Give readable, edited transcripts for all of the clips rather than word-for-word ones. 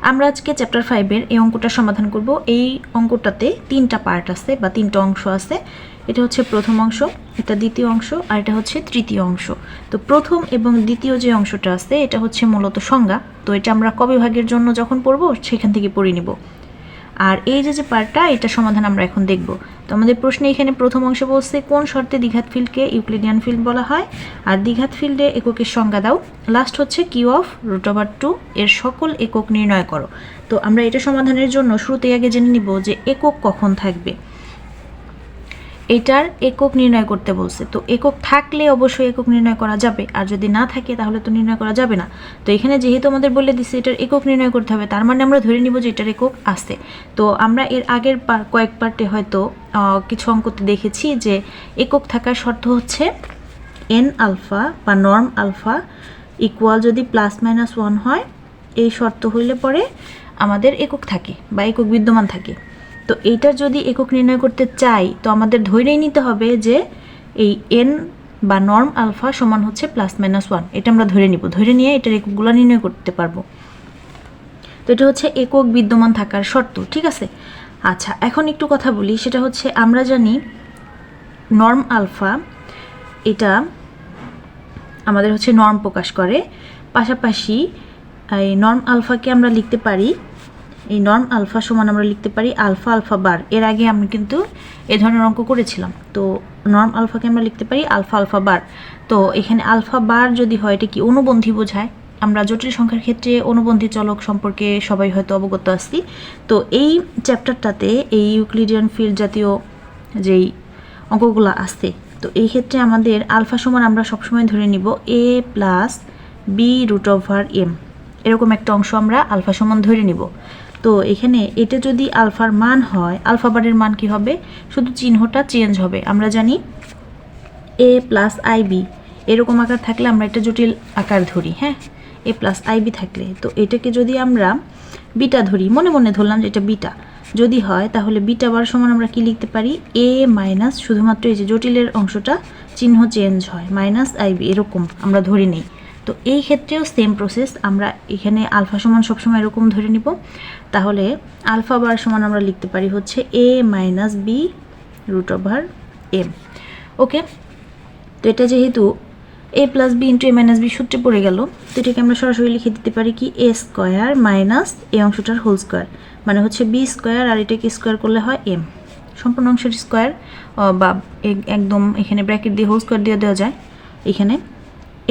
আমরা আজকে চ্যাপ্টার 5-এর এই অঙ্কটা সমাধান করব। এই অঙ্কটাতে 3টা পার্ট আছে বা 3টা অংশ আছে। এটা হচ্ছে প্রথম অংশ, এটা দ্বিতীয় অংশ, আর এটা হচ্ছে তৃতীয় অংশ। তো প্রথম এবং দ্বিতীয় যে অংশটা আছে এটা হচ্ছে মূলত সংজ্ঞা। তো এটা আমরা ক বিভাগের জন্য যখন পড়ব সেখান থেকে পড়ে নিব। আর এই যে পার্টটা, এটা সমাধান আমরা এখন দেখব। তো আমাদের প্রশ্নে এখানে প্রথম অংশে বলছে কোন শর্তে দ্বিঘাত ফিল্ডকে ইউক্লিডিয়ান ফিল্ড বলা হয়, আর দ্বিঘাত ফিল্ডে এককের সংজ্ঞা দাও। লাস্ট হচ্ছে কিউ অফ √2 এর সকল একক নির্ণয় করো। তো আমরা এটা সমাধানের জন্য শুরুতেই আগে জেনে নিব যে একক কখন থাকবে। এটার একক নির্ণয় করতে বলছে, তো একক থাকলে অবশ্যই একক নির্ণয় করা যাবে, আর যদি না থাকে তাহলে তো নির্ণয় করা যাবে না। তো এখানে যেহেতু আমাদের বলে দিচ্ছে এটার একক নির্ণয় করতে হবে, তার মানে আমরা ধরে নিব যে এটার একক আছে। তো আমরা এর আগের কয়েক পার্টে হয়তো কিছু অঙ্কতে দেখেছি যে একক থাকার শর্ত হচ্ছে এন আলফা বা নর্ম আলফা ইকুয়াল যদি +-1 হয়, এই শর্ত হইলে পরে আমাদের একক থাকে বা একক বিদ্যমান থাকে। তো এইটার যদি একক নির্ণয় করতে চাই তো আমাদের ধরেই নিতে হবে যে এই এন বা নর্ম আলফা সমান হচ্ছে +-1, এটা আমরা ধরে নিব। ধরে নিয়ে এটার এককগুলো নির্ণয় করতে পারবো। তো এটা হচ্ছে একক বিদ্যমান থাকার শর্ত, ঠিক আছে। আচ্ছা, এখন একটু কথা বলি, সেটা হচ্ছে আমরা জানি নর্ম আলফা এটা আমাদের হচ্ছে নর্ম প্রকাশ করে, পাশাপাশি এই নর্ম আলফাকে আমরা লিখতে পারি, এই নর্ম আলফা সমান আমরা লিখতে পারি আলফা আলফা বার। এর আগে আমি কিন্তু এ ধরনের অঙ্ক করেছিলাম। তো নর্ম আলফাকে আমরা লিখতে পারি আলফা আলফা বার। তো এখানে আলফা বার যদি হয়, এটা কি অনুবন্ধী বোঝায়। আমরা জটিল সংখ্যার ক্ষেত্রে অনুবন্ধী চলক সম্পর্কে সবাই হয়তো অবগত আছি। তো এই চ্যাপ্টারটাতে এই ইউক্লিডিয়ান ফিল্ড জাতীয় যেই অঙ্কগুলো আছে, তো এই ক্ষেত্রে আমাদের আলফা সমান আমরা সবসময় ধরে নিব a + b√m, এরকম একটা অংশ আমরা আলফা সমান ধরে নিব। তো এখানে এটা যদি আলফার মান হয়, আলফা বারের মান কি হবে, শুধু চিহ্নটা চেঞ্জ হবে। আমরা জানি a + ib এরকম আকার থাকলে আমরা এটা জটিল আকার ধরি, হ্যাঁ, a + ib থাকলে। তো এটাকে যদি আমরা বিটা ধরি, মনে মনে ধরলাম যে এটা বিটা যদি হয়, তাহলে বিটা বার সমান আমরা কি লিখতে পারি a মাইনাস, শুধুমাত্র এই যে জটিলের অংশটা চিহ্ন চেঞ্জ হয় -ib, এরকম আমরা ধরে নিই। তো এই ক্ষেত্রেও সেম প্রসেস, আমরা এখানে আলফা সমান সবসময় এরকম ধরে নিব। তাহলে আলফা বার সমান আমরা লিখতে পারি হচ্ছে a - b√m। ওকে, তো এটা যেহেতু a + b × a - b সূত্রে পড়ে গেল, তো এটাকে আমরা সরাসরি লিখে দিতে পারি কি a² - এই অংশটার হোল স্কোয়ার, মানে হচ্ছে b স্কোয়ার, আর এটাকে স্কোয়ার করলে হয় m, সম্পূর্ণ অংশের স্কোয়ার, বা একদম এখানে ব্র্যাকেট দিয়ে হোল স্কোয়ার দিয়ে দেওয়া যায় এখানে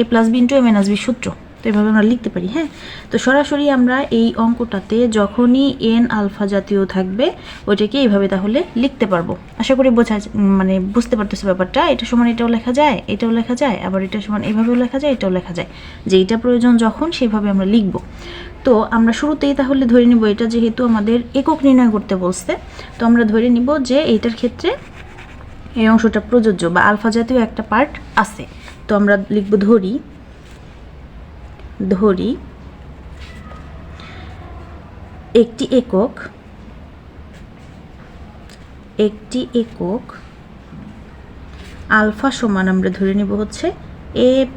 a + b × a - b সূত্র। তো এভাবে আমরা লিখতে পারি, হ্যাঁ। তো সরাসরি আমরা এই অঙ্কটাতে যখনই এন আলফা জাতীয় থাকবে ওইটাকে এইভাবে তাহলে লিখতে পারবো। আশা করি বুঝতে পারতেছে ব্যাপারটা। এটা সমান এটাও লেখা যায়, এটাও লেখা যায়, আবার এটা সমান এভাবেও লেখা যায়, এটাও লেখা যায়, যেইটা প্রয়োজন যখন সেইভাবে আমরা লিখব। তো আমরা শুরুতেই তাহলে ধরে নিব, এটা যেহেতু আমাদের একক নির্ণয় করতে বলছে, তো আমরা ধরে নিব যে এইটার ক্ষেত্রে এই অংশটা প্রযোজ্য বা আলফা জাতীয় একটা পার্ট আছে। তো আমরা লিখব ধরি একটি একক আলফা সমান আমরা ধরে নিব হচ্ছে a +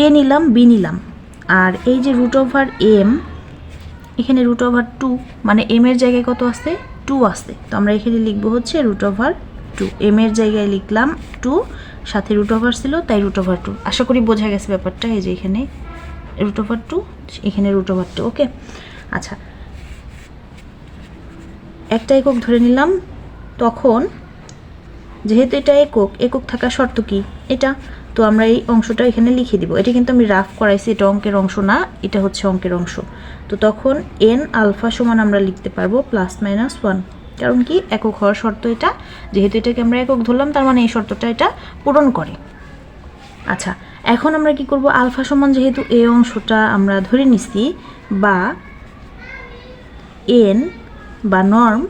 a নিলাম, b নিলাম, আর এই যে √m, এখানে √2, মানে m এর জায়গায় কত আছে, 2 আছে। তো আমরা এখানে লিখব হচ্ছে √2, m এর জায়গায় লিখলাম 2, সাথে √, ছিল তাই √2। আশা করি বোঝা গেছে ব্যাপারটা। এই যে এখানে √2, এখানে √2। ওকে, আচ্ছা, একটা একক ধরে নিলাম। তখন যেহেতু এটা একক থাকার শর্ত কি এটা, তো আমরা এই অংশটা এখানে লিখে দিব। এটা কিন্তু আমি রাফ করাইছি, এটা অঙ্কের অংশ না, এটা হচ্ছে অঙ্কের অংশ। তো তখন এন আলফা সমান আমরা লিখতে পারবো +-1, কারণ কি একক হওয়ার শর্ত এটা, যেহেতু এটাকে আমরা একক ধরলাম, তার মানে এই শর্তটা এটা পূরণ করে। আচ্ছা, এখন আমরা কি করব, আলফা সমান যেহেতু এই অংশটা আমরা ধরে নিছি, বা এন বা নর্ম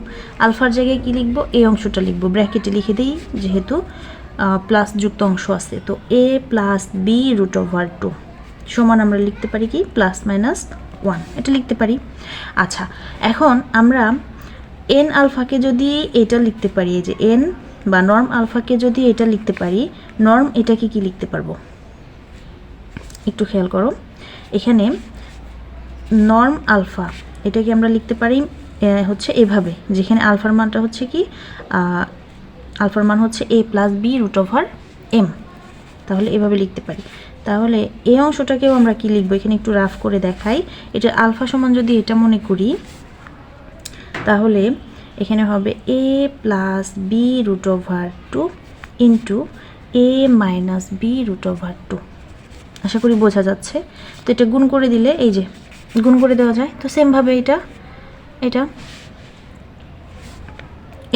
আলফার জায়গায় কি লিখব, এই অংশটা লিখব, ব্র্যাকেটে লিখে দিই যেহেতু প্লাস যুক্ত অংশ আছে। তো a + b√2 সমান আমরা লিখতে পারি কি +-1, এটা লিখতে পারি। আচ্ছা, এখন আমরা এন আলফাকে যদি এটা লিখতে পারি, এই যে এন বা নর্ম আলফাকে যদি এটা লিখতে পারি, নর্ম এটাকে কি লিখতে পারবো, একটু খেয়াল করো। এখানে নর্ম আলফা, এটাকে আমরা লিখতে পারি হচ্ছে এভাবে, যেখানে আলফার মানটা হচ্ছে কি আলফার মান হচ্ছে a plus B root over M, তাহলে এভাবে লিখতে পারি। তাহলে এই অংশটাকেও আমরা কি লিখবো, এখানে একটু রাফ করে দেখাই। এটা আলফা সমান যদি এটা মনে করি, তাহলে এখানে হবে a plus B root over 2 into a minus B root over 2। আশা করি বোঝা যাচ্ছে। তো এটা গুণ করে দিলে, এই যে গুণ করে দেওয়া যায়। তো সেমভাবে এটা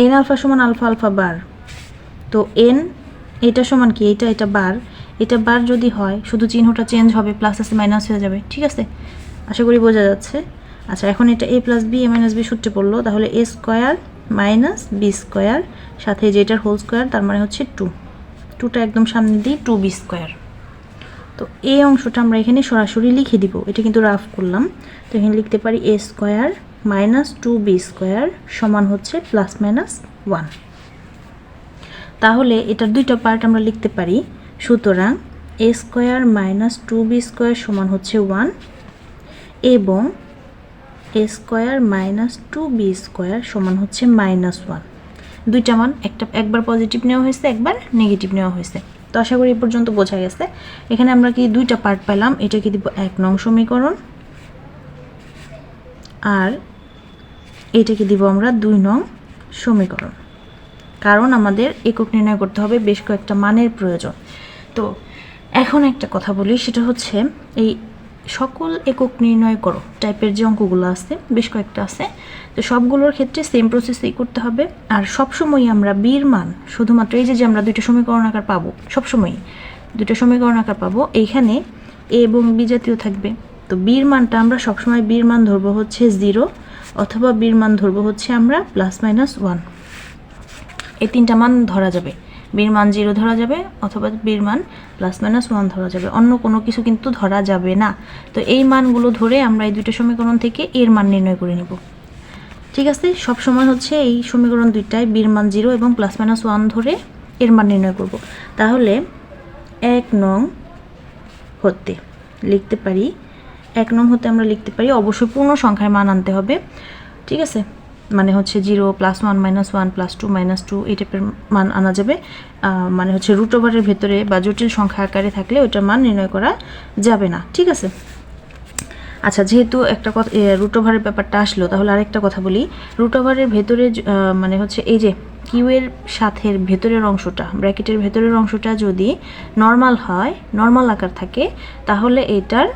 এন আলফা সমান আলফা আলফা বার, তো এন এটা সমান কি এটা বার যদি হয় শুধু চিহ্নটা চেঞ্জ হবে, প্লাস আছে মাইনাস হয়ে যাবে, ঠিক আছে? আশা করি বোঝা যাচ্ছে। আচ্ছা, এখন এটা a plus B A minus B সূত্রে পড়লো, তাহলে a square minus B square সাথে যেটার হোল স্কোয়ার, তার মানে হচ্ছে 2টা একদম সামনে দিই, 2b স্কোয়ার। তো এই অংশটা আমরা এখানে সরাসরি লিখে দিব, এটা কিন্তু রাফ করলাম। তো এখানে লিখতে পারি a square minus 2b square সমান হচ্ছে প্লাস মাইনাস 1। তাহলে এটার দুইটা পার্ট আমরা লিখতে পারি। সুতরাং a square minus 2b square সমান হচ্ছে 1 এবং a square minus 2b square সমান হচ্ছে -1। দুইটা মান একবার পজিটিভ নেওয়া হয়েছে, একবার নেগেটিভ নেওয়া হয়েছে। তো আশা করি এই পর্যন্ত বোঝা গেছে। এখানে আমরা কি দুইটা পার্ট পেলাম, এটাকে দিব 1 নং সমীকরণ আর এটাকে দিব আমরা 2 নং সমীকরণ, কারণ আমাদের একক নির্ণয় করতে হবে, বেশ কয়েকটা মানের প্রয়োজন। তো এখন একটা কথা বলি, সেটা হচ্ছে এই সকল একক নির্ণয় করো টাইপের যে অঙ্কগুলো আছে, বেশ কয়েকটা আছে, তো সবগুলোর ক্ষেত্রে সেম প্রসেসেই করতে হবে। আর সবসময়ই আমরা বির মান শুধুমাত্র এই যে আমরা দুইটা সমীকরণ আকার পাবো, সবসময়ই দুইটা সমীকরণ আকার পাবো, এইখানে এ এবং বি জাতীয় থাকবে। তো বির মানটা আমরা সবসময় বির মান ধরবো হচ্ছে 0 অথবা বির মান ধরবো হচ্ছে আমরা +-1। এই তিনটা মান ধরা যাবে, বির মান 0 ধরা যাবে অথবা বির মান +-1 ধরা যাবে, অন্য কোনো কিছু কিন্তু ধরা যাবে না। তো এই মানগুলো ধরে আমরা এই দুইটা সমীকরণ থেকে এর মান নির্ণয় করে নিব, ঠিক আছে? সব সময় হচ্ছে এই সমীকরণ দুইটায় বির মান 0 এবং +-1 ধরে এর মান নির্ণয় করব। তাহলে 1 নং হতে লিখতে পারি, 1 নং হতে আমরা লিখতে পারি, অবশ্যই পূর্ণ সংখ্যার মান আনতে হবে, ঠিক আছে? মানে হচ্ছে 0 +1 -1 +2 -2 এই টাইপের মান আনা যাবে। মানে হচ্ছে রুট ওভারের ভেতরে বা জটিল সংখ্যা আকারে থাকলে ওইটার মান নির্ণয় করা যাবে না, ঠিক আছে? আচ্ছা, যেহেতু একটা কথা রুট ওভারের ব্যাপারটা আসলো, তাহলে আরেকটা কথা বলি। রুট ওভারের ভেতরে মানে হচ্ছে এই যে কিউ এর সাথে ভেতরের অংশটা, ব্র্যাকেটের ভেতরের অংশটা যদি নর্মাল হয়, নর্মাল আকার থাকে, তাহলে এটার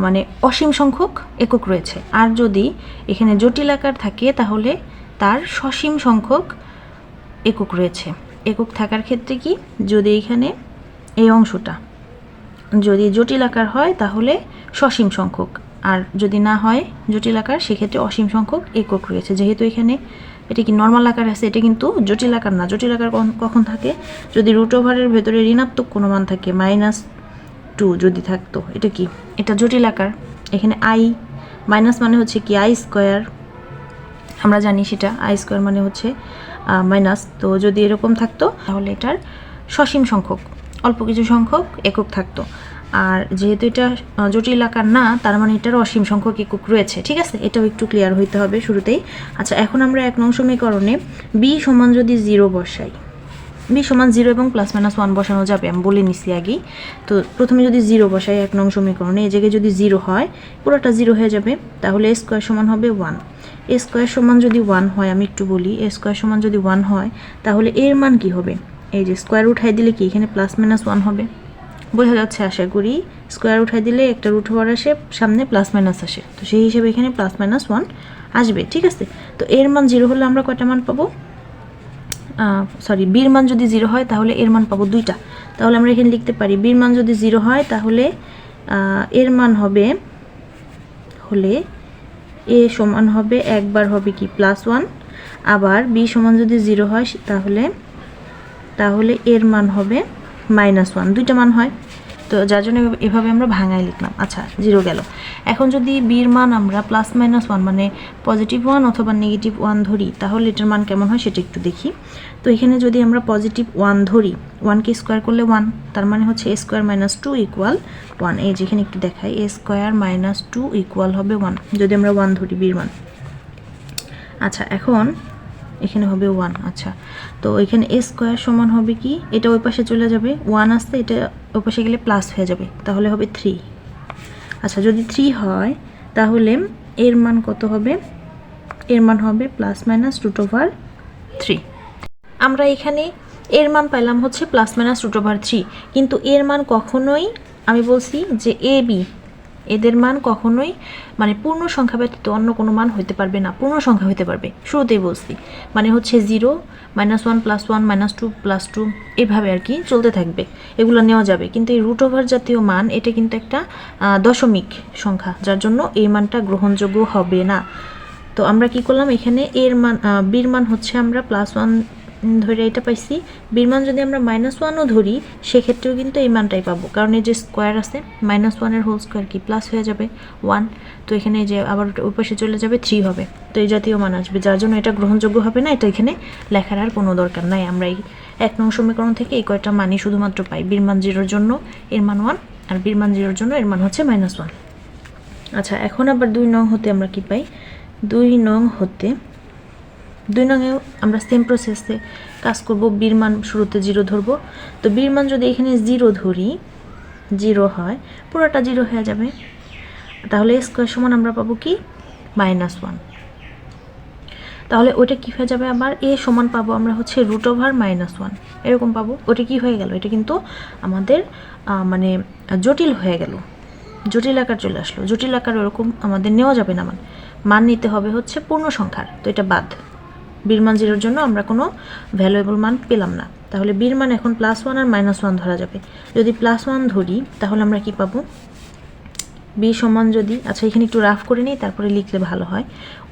মানে অসীম সংখ্যক একক রয়েছে। আর যদি এখানে জটিল আকার থাকে, তাহলে তার সসীম সংখ্যক একক রয়েছে। একক থাকার ক্ষেত্রে কি, যদি এখানে এই অংশটা যদি জটিল আকার হয় তাহলে সসীম সংখ্যক, আর যদি না হয় জটিল আকার, সেক্ষেত্রে অসীম সংখ্যক একক রয়েছে। যেহেতু এখানে এটা কি নর্মাল আকার আছে, এটা কিন্তু জটিল আকার না। জটিল আকার কখন থাকে, যদি রুট ওভারের ভেতরে ঋণাত্মক কোনো মান থাকে, -2 যদি থাকতো, এটা কি, এটা জটিল আকার। এখানে আই মাইনাস মানে হচ্ছে কি আই স্কোয়ার, আমরা জানি সেটা আই স্কোয়ার মানে হচ্ছে মাইনাস। তো যদি এরকম থাকতো তাহলে এটার সসীম সংখ্যক অল্প কিছু সংখ্যক একক থাকতো। আর যেহেতু এটা জটিল আকার না, তার মানে এটার অসীম সংখ্যক একক রয়েছে, ঠিক আছে? এটাও একটু ক্লিয়ার হইতে হবে শুরুতেই। আচ্ছা, এখন আমরা 1 নং সমীকরণে বি সমান যদি 0 বসাই, বি সমান 0 এবং +-1 বসানো যাবে, আমি বলে নিছি আগেই। তো প্রথমে যদি 0 বসাই 1 নং সমীকরণে, এই জায়গায় যদি 0 হয়, পুরোটা 0 হয়ে যাবে, তাহলে a স্কোয়ার সমান হবে 1। a স্কোয়ার সমান যদি 1 হয়, আমি একটু বলি, a স্কোয়ার সমান যদি 1 হয়, তাহলে এর মান কি হবে? এই যে স্কোয়ার উঠাই দিলে কি এখানে +-1 হবে, বোঝা যাচ্ছে আশা করি। স্কোয়ার উঠাই দিলে একটা রুট ওভার আসে, সামনে +- আসে, তো সেই হিসেবে এখানে +-1 আসবে, ঠিক আছে? তো এর মান 0 হলে আমরা কয়টা মান পাবো? বির মান যদি 0 হয় তাহলে এর মান পাবো 2টা। তাহলে আমরা এখানে লিখতে পারি বির মান যদি 0 হয় তাহলে এর মান হবে এ সমান হবে একবার হবে কি +1, আবার বি সমান যদি 0 হয় তাহলে এর মান হবে -1, দুইটা মান হয়। তো যার জন্য এভাবে আমরা ভাঙায় লিখলাম। আচ্ছা 0 গেল। এখন যদি বির মান আমরা +-1 মানে +1 অথবা -1 ধরি তাহলে এটার মান কেমন হয় সেটা একটু দেখি। তো এখানে যদি আমরা +1 ধরি, 1কে স্কোয়ার করলে 1, তার মানে হচ্ছে a² - 2 = 1। এই যেখানে একটু দেখাই, a² - 2 = হবে 1 যদি আমরা 1 ধরি বির মান। আচ্ছা এখন এখানে হবে 1। আচ্ছা তো এখানে a² সমান হবে কি, এটা ওই পাশে চলে যাবে, 1 আসতে এটা ওই পাশে গেলে প্লাস হয়ে যাবে, তাহলে হবে 3। আচ্ছা যদি 3 হয় তাহলে এর মান কত হবে, এর মান হবে +-√3। আমরা এখানে এর মান পাইলাম হচ্ছে +-√3, কিন্তু এর মান কখনোই, আমি বলছি যে এ বি এদের মান কখনোই মানে পূর্ণ সংখ্যা ব্যতীত অন্য কোনো মান হতে পারবে না, পূর্ণ সংখ্যা হতে পারবে, শুরুতেই বলছি, মানে হচ্ছে 0, -1 +1 -2 +2 এভাবে আর কি চলতে থাকবে, এগুলো নেওয়া যাবে। কিন্তু এই √ওভার জাতীয় মান এটা কিন্তু একটা দশমিক সংখ্যা, যার জন্য এই মানটা গ্রহণযোগ্য হবে না। তো আমরা কি করলাম, এখানে এর মান বির মান হচ্ছে আমরা +1 ধরে এটা পাইছি, বির মান যদি আমরা -1ও ধরি সেক্ষেত্রেও কিন্তু এই মানটাই পাবো, কারণ এই যে স্কোয়ার আছে, -1 এর হোল স্কোয়ার কি প্লাস হয়ে যাবে 1, তো এখানে যে আবার ওই পাশে চলে যাবে 3 হবে, তো এই জাতীয় মান আসবে, যার জন্য এটা গ্রহণযোগ্য হবে না, এটা এখানে লেখার আর কোনো দরকার নাই। আমরা এই 1 নং সমীকরণ থেকে এই কয়টা মানই শুধুমাত্র পাই, বির মান 0-র জন্য এর মান 1, আর বির মান 0-র জন্য এর মান হচ্ছে -1। আচ্ছা এখন আবার 2 নং হতে আমরা কি পাই, 2 নং হতে 2 নংয়েও আমরা সেম প্রসেসে কাজ করব, বির মান শুরুতে 0 ধরব। তো বির মান যদি এখানে 0 ধরি, 0 হয়, পুরোটা 0 হয়ে যাবে, তাহলে a² সমান আমরা পাবো কি -1। তাহলে ওইটা কি হয়ে যাবে, আবার a সমান পাবো আমরা হচ্ছে √1 এরকম পাবো। ওটা কি হয়ে গেল, এটা কিন্তু আমাদের মানে জটিল হয়ে গেল, জটিল আকার চলে আসলো। জটিল আকার ওরকম আমাদের নেওয়া যাবে না, মান নিতে হবে হচ্ছে পূর্ণ সংখ্যার, তো এটা বাদ। বির মান 0-র জন্য আমরা কোনো ভ্যালুয়েবল মান পেলাম না, তাহলে বির মান এখন +1 আর -1 ধরা যাবে। যদি +1 ধরি তাহলে আমরা কি পাবো, বি সমান যদি, আচ্ছা এখানে একটু রাফ করে নিই তারপরে লিখলে ভালো হয়,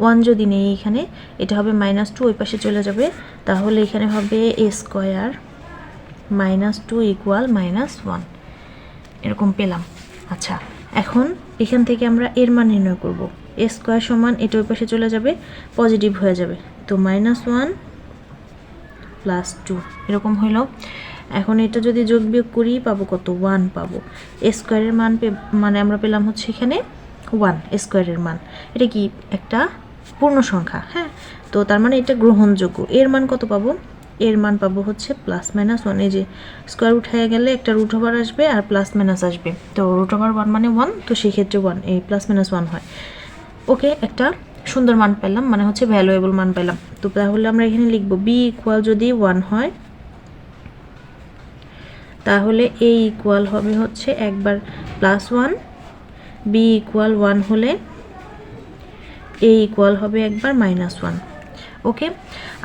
1 যদি নেই এখানে, এটা হবে -2 ওই পাশে চলে যাবে, তাহলে এখানে হবে a² - 2 = -1 এরকম পেলাম। আচ্ছা এখন এখান থেকে আমরা এর মান নির্ণয় করব, a² সমান এটা ওই পাশে চলে যাবে, পজিটিভ হয়ে যাবে, তো -1 + 2 এরকম হইল। এখন এটা যদি যোগ বিয়োগ করি পাবো কত, 1 পাবো। a² এর মান মানে আমরা পেলাম হচ্ছে এখানে 1, a² এর মান, এটা কি একটা পূর্ণ সংখ্যা, হ্যাঁ, তো তার মানে এটা গ্রহণযোগ্য। এর মান কত পাবো, এর মান পাবো হচ্ছে +-1, এই যে স্কোয়ার রুট হয়ে গেলে একটা √ওভার আসবে আর প্লাস-মাইনাস আসবে, তো √1 মানে 1, তো সেই ক্ষেত্রে 1 এই +-1 হয়। ওকে, একটা সুন্দর মান পেলাম, মানে হচ্ছে ভ্যালুয়েবল মান পেলাম। তো তাহলে আমরা এখানে লিখব b = যদি 1 হয় তাহলে a = হবে হচ্ছে একবার +1, b = 1 হলে a = হবে একবার -1। ওকে,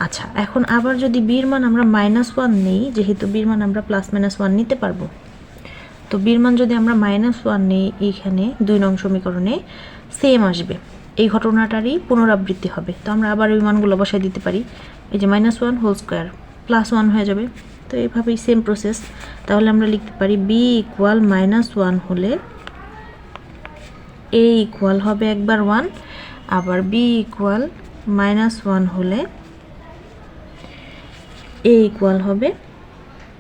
আচ্ছা এখন আবার যদি বির মান আমরা -1 নেই, যেহেতু বির মান আমরা +-1 নিতে পারবো, তো বির মান যদি আমরা -1 নেই এইখানে 2 নং সমীকরণে, সেম আসবে, এই ঘটনাটারই পুনরাবৃত্তি হবে। তো আমরা আবার ওই মানগুলো বসাই দিতে পারি, এই যে -1 হোল স্কোয়ার +1 হয়ে যাবে, তো এইভাবেই সেম প্রসেস। তাহলে আমরা লিখতে পারি b = -1 হলে a = হবে একবার 1, আবার b = -1 হলে a = হবে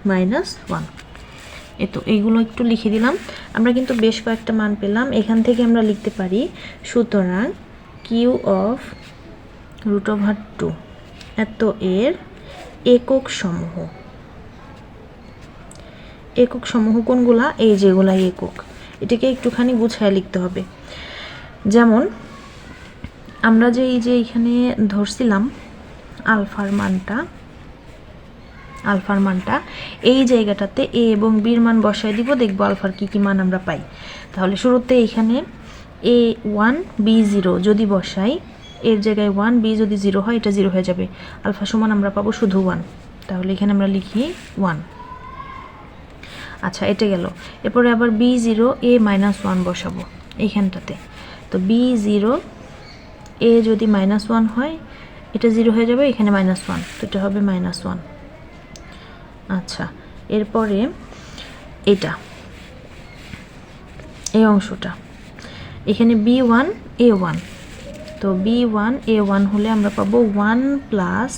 -1। তো এইগুলো একটু লিখে দিলাম। আমরা কিন্তু বেশ কয়েকটা মান পেলাম, এখান থেকে আমরা লিখতে পারি, সুতরাং q of √2 এত এর একক সমূহ। একক সমূহ কোনগুলা, এই যেগুলা একক, এটাকে একটুখানি গুছায় লিখতে হবে। যেমন আমরা যে এই যে এখানে ধরছিলাম আলফার মানটা এই জায়গাটাতে a এবং b এর মান বসায় দিব, দেখব আলফার কি কি মান আমরা পাই। তাহলে শুরুতে এখানে a1 b0 যদি বসাই, এর জায়গায় 1, b যদি 0 হয় এটা 0 হয়ে যাবে, আলফা সমান আমরা পাবো শুধু 1, তাহলে এখানে আমরা লিখি 1। আচ্ছা এটা গেল, এরপরে আবার b0 a -1 বসাবো এইখানটাতে, তো b0 a যদি -1 হয় এটা 0 হয়ে যাবে, এখানে -1, তো এটা হবে -1। আচ্ছা এরপরে এটা এই অংশটা এখানে b1 a1, তো b1 a1 হলে আমরা পাবো 1 প্লাস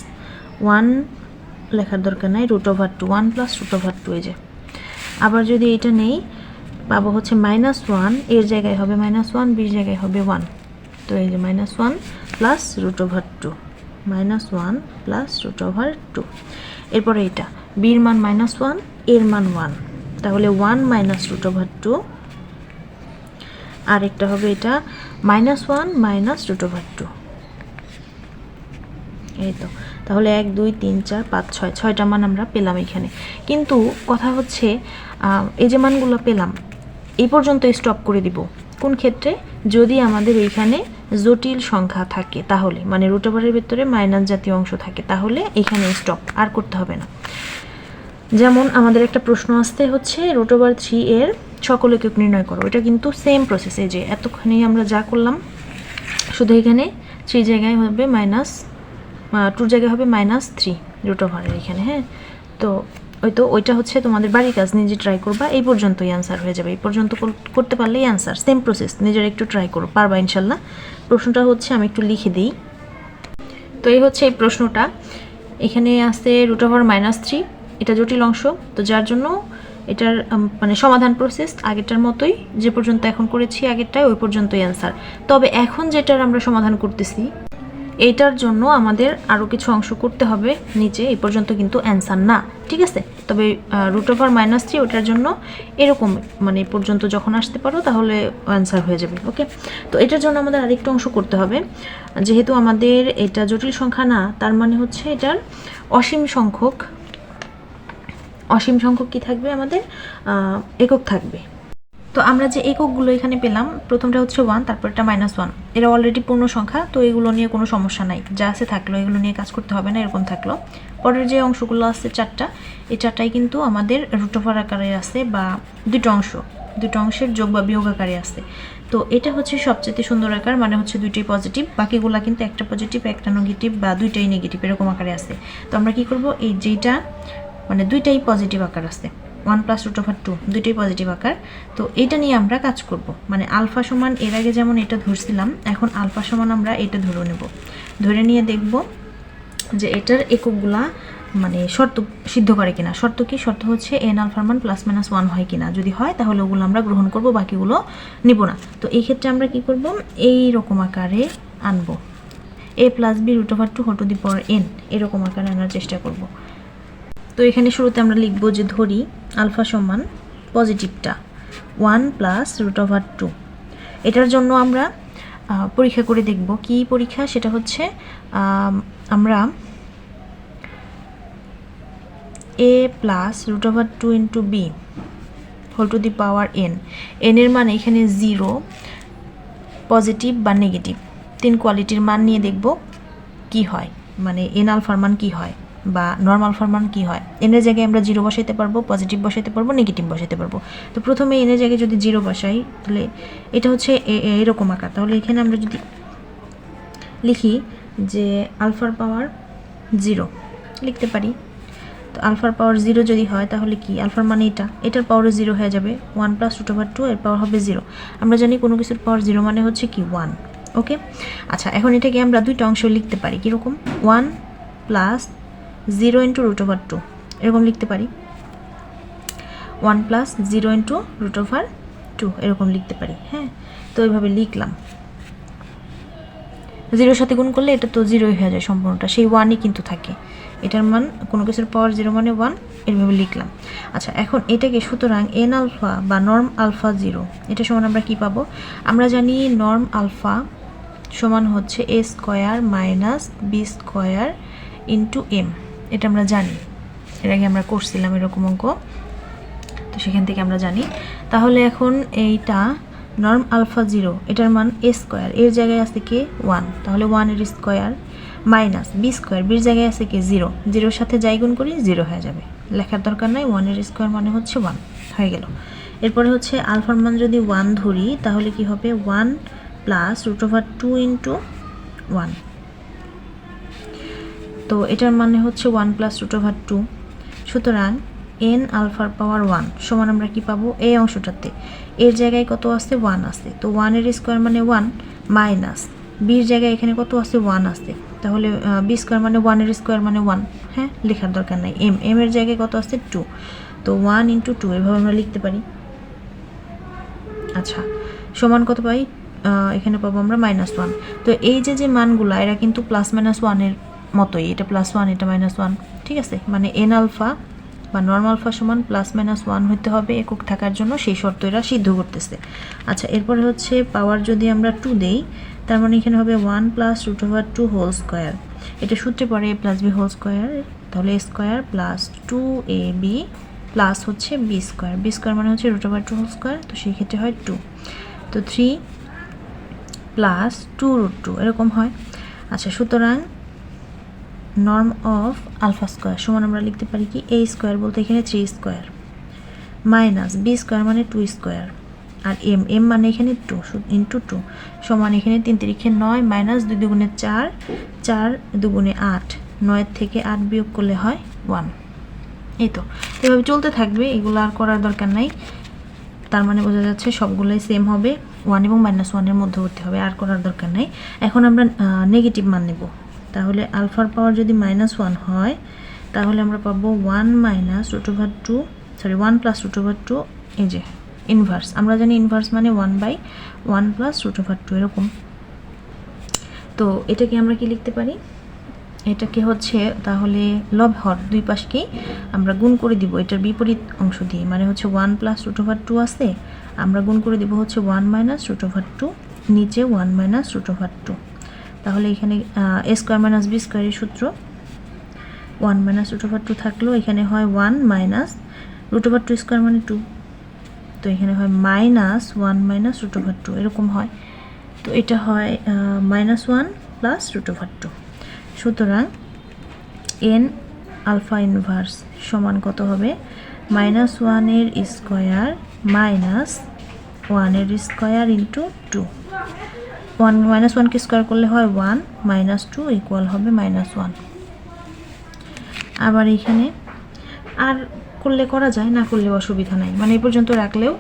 1 লেখার দরকার নাই, √2 1 প্লাস √2 এই যে। আবার যদি এটা নেই পাবো হচ্ছে -1, এর জায়গায় হবে -1, বির জায়গায় হবে 1, তো এই যে -1 প্লাস √2 -1 প্লাস √2। এরপরে এটা বির মান -1, এর মান 1, তাহলে 1 মাইনাস √2, আর একটা হবে এটা -1 মাইনাস √2। এই তো, তাহলে 1 2 3 4 5 6 6টা মান আমরা পেলাম এখানে। কিন্তু কথা হচ্ছে এই যে মানগুলো পেলাম এই পর্যন্ত স্টপ করে দিব। কোন ক্ষেত্রে? যদি আমাদের এইখানে জটিল সংখ্যা থাকে, তাহলে মানে √এর ভিতরে মাইনাস জাতীয় অংশ থাকে, তাহলে এখানে স্টপ, আর করতে হবে না। যেমন আমাদের একটা প্রশ্ন আসতে হচ্ছে √3 এর সকল একক নির্ণয় করো, এটা কিন্তু সেম প্রসেস। এই যে এতক্ষণে আমরা যা করলাম, শুধু এখানে 3 জায়গায় হবে -2 জায়গায় হবে -3 √এর এখানে। হ্যাঁ, তো ওইটা হচ্ছে তোমাদের বাড়ির কাজ, নিজে ট্রাই করবা, এই পর্যন্তই অ্যান্সার হয়ে যাবে। এই পর্যন্ত করতে পারলেই অ্যান্সার, সেম প্রসেস, নিজের একটু ট্রাই করো, পারবা ইনশাল্লাহ। প্রশ্নটা হচ্ছে আমি একটু লিখে দিই। তো এই হচ্ছে এই প্রশ্নটা, এখানে আছে √-3, এটা জটিল অংশ, তো যার জন্য এটার মানে সমাধান প্রসেস আগেরটার মতোই, যে পর্যন্ত এখন করেছি আগেরটায় ওই পর্যন্তই অ্যান্সার। তবে এখন যেটার আমরা সমাধান করতেছি এইটার জন্য আমাদের আরও কিছু অংশ করতে হবে নিচে, এই পর্যন্ত কিন্তু অ্যান্সার না, ঠিক আছে? তবে √-3 ওটার জন্য এরকম মানে পর্যন্ত যখন আসতে পারো তাহলে অ্যান্সার হয়ে যাবে। ওকে, তো এটার জন্য আমাদের আরেকটু অংশ করতে হবে। যেহেতু আমাদের এটা জটিল সংখ্যা না, তার মানে হচ্ছে এটার অসীম সংখ্যক কি থাকবে, আমাদের একক থাকবে। তো আমরা যে এককগুলো এখানে পেলাম, প্রথমটা হচ্ছে 1, তারপর এটা -1, এরা অলরেডি পূর্ণ সংখ্যা, তো এগুলো নিয়ে কোনো সমস্যা নাই, যা আছে থাকলো, এগুলো নিয়ে কাজ করতে হবে না, এরকম থাকলো। পরের যে অংশগুলো আছে 4টা, এই 4টাই কিন্তু আমাদের √ওভার আকারে আছে, বা দুটো অংশের যোগ বা বিয়োগ আকারে আছে। তো এটা হচ্ছে সবচেয়ে সুন্দর আকার, মানে হচ্ছে দুইটাই পজিটিভ, বাকিগুলো কিন্তু একটা পজিটিভ একটা নেগেটিভ বা দুইটাই নেগেটিভ এরকম আকারে আছে। তো আমরা কি করব, এই যেটা মানে দুইটাই পজিটিভ আকার আছে, 1 প্লাস √2 দুইটাই পজিটিভ আকার, তো এটা নিয়ে আমরা কাজ করব। মানে আলফা সমান এর আগে যেমন এটা ধরছিলাম, এখন আলফা সমান আমরা এটা ধরে নেব, ধরে নিয়ে দেখব যে এটার এককগুলা মানে শর্ত সিদ্ধ করে কিনা। শর্ত কি? শর্ত হচ্ছে n আলফার মান +-1 হয় কিনা, যদি হয় তাহলে ওগুলো আমরা গ্রহণ করব, বাকিগুলো নিব না। তো এই ক্ষেত্রে আমরা কি করব, এই রকম আকারে আনবো, a + b √2n এরকম আকারে আনার চেষ্টা করব। তো এখানে শুরুতে আমরা লিখব যে ধরি আলফা সমান পজিটিভটা 1 প্লাস √2। এটার জন্য আমরা পরীক্ষা করে দেখব। কি পরীক্ষা? সেটা হচ্ছে আমরা a plus √2 into b whole to the power n, n এর মান এখানে 0, পজিটিভ বা নেগেটিভ 3 কোয়ালিটির মান নিয়ে দেখব কি হয়, মানে n আলফার মান কি হয় বা নর্মাল আলফার মান কি হয়। n এর জায়গায় আমরা 0 বসাইতে পারবো, পজিটিভ বসাইতে পারবো, নেগেটিভ বসাইতে পারবো। তো প্রথমে n এর জায়গায় যদি 0 বসাই, তাহলে এটা হচ্ছে এরকম আকার। তাহলে এখানে আমরা যদি লিখি যে আলফার পাওয়ার 0 লিখতে পারি। তো আলফার পাওয়ার 0 যদি হয় তাহলে কি, আলফার মানে এটার পাওয়ারও 0 হয়ে যাবে, 1 প্লাস √2 এর পাওয়ার হবে 0। আমরা জানি কোনো কিছুর পাওয়ার 0 মানে হচ্ছে কি 1। ওকে, আচ্ছা, এখন এটাকে আমরা দুইটা অংশ লিখতে পারি, কীরকম? 1 প্লাস 0 ইন্টু √2 এরকম লিখতে পারি, 1 প্লাস 0 ইন্টু √2 এরকম লিখতে পারি। হ্যাঁ, তো এইভাবে লিখলাম। 0 সাথে গুণ করলে এটা তো 0 হয়ে যায় সম্পূর্ণটা, সেই 1ই কিন্তু থাকে। এটার মান কোনো কিছুর পাওয়ার 0 মানে 1, এইভাবে লিখলাম। আচ্ছা, এখন এটাকে সুতরাং n আলফা বা নর্ম আলফা 0 এটা সমান আমরা কি পাবো? আমরা জানি নর্ম আলফা সমান হচ্ছে a square minus b square into m, এটা আমরা জানি, এর আগে আমরা করছিলাম এরকম অঙ্ক, তো সেখান থেকে আমরা জানি। তাহলে এখন এইটা নর্ম আলফা 0, এটার মান a স্কোয়ার, এর জায়গায় আছে কি 1, তাহলে 1 এর স্কোয়ার মাইনাস b স্কোয়ার, বির জায়গায় আছে কি 0, 0 সাথে যাই গুণ করি 0 হয়ে যাবে, লেখার দরকার নাই, 1 এর স্কোয়ার মানে হচ্ছে 1 হয়ে গেল। এরপরে হচ্ছে আলফার মান যদি 1 ধরি তাহলে কি হবে, 1 প্লাস √2 ইন্টু 1, তো এটার মানে হচ্ছে 1 প্লাস √2। সুতরাং n আলফার পাওয়ার 1 সমান আমরা কি পাবো, এই অংশটাতে এর জায়গায় কত আছে 1 আছে, তো 1 এর স্কোয়ার মানে 1 মাইনাস বির জায়গায় এখানে কত আছে 1 আছে, তাহলে বি স্কোয়ার মানে 1 এর স্কোয়ার মানে 1, হ্যাঁ লেখার দরকার নাই। এম এর জায়গায় কত আছে 2, তো 1 × 2 এভাবে আমরা লিখতে পারি। আচ্ছা সমান কত পাই, এখানে পাবো আমরা -1। তো এই যে মানগুলো এরা কিন্তু +-1 এর মতোই, এটা +1 এটা -1, ঠিক আছে, মানে n আলফা বা নর্ম আলফা সমান +-1 হতে হবে একক থাকার জন্য, সেই শর্ত এরা সিদ্ধ করতেছে। আচ্ছা এরপরে হচ্ছে পাওয়ার যদি আমরা 2 দেই, তার মানে এখানে হবে 1 + √2 হোল স্কোয়ার, এটা সূত্রে পড়ে a + b হোল স্কোয়ার, তাহলে a স্কোয়ার + 2ab প্লাস হচ্ছে বি স্কোয়ার মানে হচ্ছে √2 হোল স্কোয়ার, তো সেই ক্ষেত্রে হয় 2, তো 3 + 2√2 এরকম হয়। আচ্ছা সুতরাং নর্ম অফ আলফা স্কোয়ার সমান আমরা লিখতে পারি কি a স্কোয়ার বলতে এখানে 3 স্কোয়ার মাইনাস বি স্কোয়ার মানে 2 স্কোয়ার, আর এম মানে এখানে 2 × 2 সমান এখানে 3 × 3 = 9 মাইনাস 2 × 2 = 4, 4 × 2 = 8, 9 থেকে 8 বিয়োগ করলে হয় 1। এই তো এভাবে চলতে থাকবে, এগুলো আর করার দরকার নাই। তার মানে বোঝা যাচ্ছে সবগুলোই সেম হবে, 1 এবং -1 এর মধ্যবর্তী হবে, আর করার দরকার নাই। এখন আমরা নেগেটিভ মান নেব, তাহলে আলফার পাওয়ার যদি -1 হয় তাহলে আমরা পাবো 1 + √2, এই যে ইনভার্স, আমরা জানি ইনভার্স মানে 1/1 + √2 এরকম। তো এটাকে আমরা কি লিখতে পারি, এটাকে হচ্ছে তাহলে লব হর দুই পাশকেই আমরা গুণ করে দিব এটার বিপরীত অংশ দিয়ে, মানে হচ্ছে 1 + √2 আছে, আমরা গুণ করে দিব হচ্ছে 1 - √2, নিচে 1 - √2, তাহলে এখানে a স্কোয়ার মাইনাস বি স্কোয়ারের সূত্র 1 - √2 থাকলেও এখানে হয় 1 - √2 স্কোয়ার মানে 2, তো এখানে হয় -1 - √2 এরকম হয়, তো এটা হয় -1 + √2। সুতরাং n আলফা ইনভার্স সমান কত হবে, -1 এর স্কোয়ার মাইনাস 1 এর স্কোয়ার × 2, 1 -1 কে স্কোয়ার করলে হয় 1 -2 ইকুয়াল হবে -1। আবার এখানে আর করলে করা যায়, না করলেও অসুবিধা নাই, মানে এই পর্যন্ত রাখলেও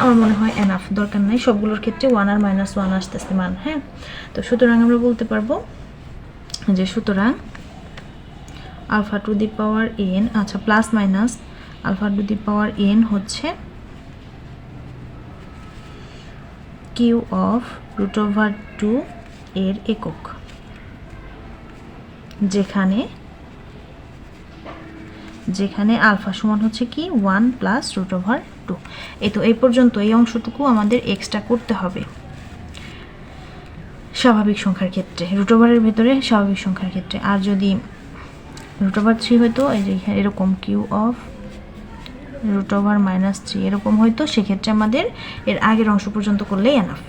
আমার মনে হয় এনাফ, দরকার নাই সবগুলোর ক্ষেত্রে 1 আর -1 আসতেছে মান, হ্যাঁ। তো সুতরাং আমরা বলতে পারবো যে সুতরাং alpha to the power n, আচ্ছা plus minus alpha to the power n হচ্ছে কিউ অফ √2 এর একক, যেখানে আলফা সমান হচ্ছে কি 1 + √2। এই তো এই পর্যন্ত এই অংশটুকু আমাদের এক্সট্রা করতে হবে স্বাভাবিক সংখ্যার ক্ষেত্রে, √এর ভেতরে স্বাভাবিক সংখ্যার ক্ষেত্রে। আর যদি √3 হইতো, এই যে এরকম কিউ অফ √-3 এরকম হইতো, সেক্ষেত্রে আমাদের এর আগের অংশ পর্যন্ত করলেই এনাফ।